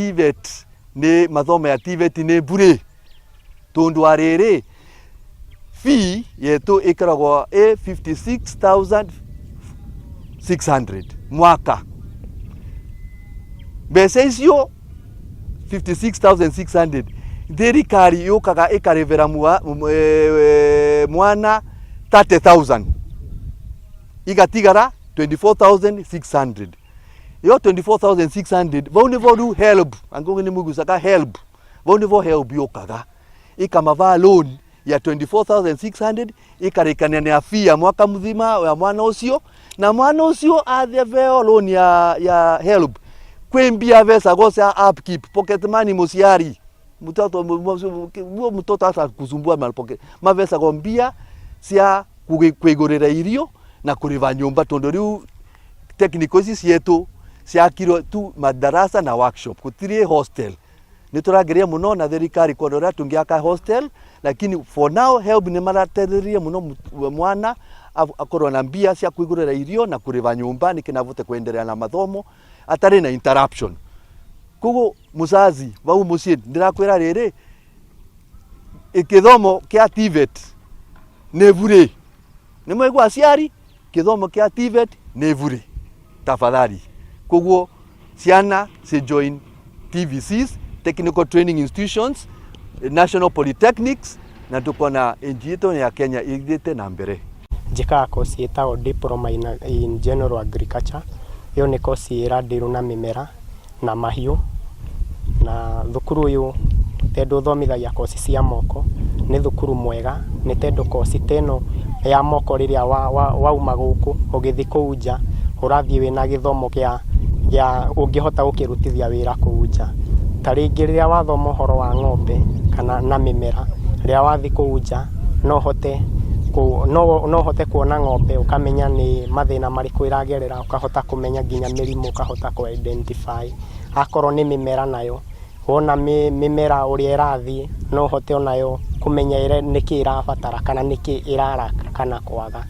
TVET ni mathomo ya TVET ni bure tondu wa riri fee yetu ikaragwa 56,600 mwaka. Mbeca icio 56,600 thirikari yukaga ikarivera mwana 30,000 igatigara 24,600. Yo 24,600 vau ni vodu help angonge ni mugusaga help vau ni vo help yukaga ikamava loan ya 24,600 ikarikania na fee ya mwaka mzima ya mwana ucio, na mwana ucio atheveo loan ya help kwembia vesa gosa upkeep pocket money musiari mtoto asa kusumbua mal pocket mavesa gombia cia kwigurira irio na kuriva nyumba tondu riu technical cietu ciakirwo tu madarasa na workshop gutiri hostel. Niturageria muno na thirikari kondora tungiaka hostel, lakini for now help ni maratetheria muno mwana akorwo na mbia cia kwigurira irio na kuriva nyumba nikinavute kuendelea na mathomo atari na interruption. Kugo muzazi vau mucii ndirakwira riri ikithomo kia TVET ni bure. Ni mwigwa aciari kithomo kia TVET ni bure tafadhali. Kugo ciana si join TVCs, technical training institutions, national polytechnics, na tuko na njito ya Kenya igite na mbere. Njikaga kosi etagwo diploma in general agriculture. Yo ni kosi iradirwo na mimera na mahiu, na thukuru uyu tendu thomithagia kosi cia moko ni thukuru mwega, ni tendu kosi teno ya moko riria wauma guku ugithi kuu nja urathie wina githomo kia ungihota gukirutithia wira kuu nja. Ta ringi riria wathoma horo wa ng'ombe kana na mimera riria wathi kuu nja no hote kuona ng'ombe ukamenya ni mathina mariku iragerera, ukahota kumenya ginya mirimu, ukahota ku identify. Akorwo ni mimera nayo wona mimera uria irathi no hote onayo kumenya niki irabatara kana niki iraraka kana kwaga.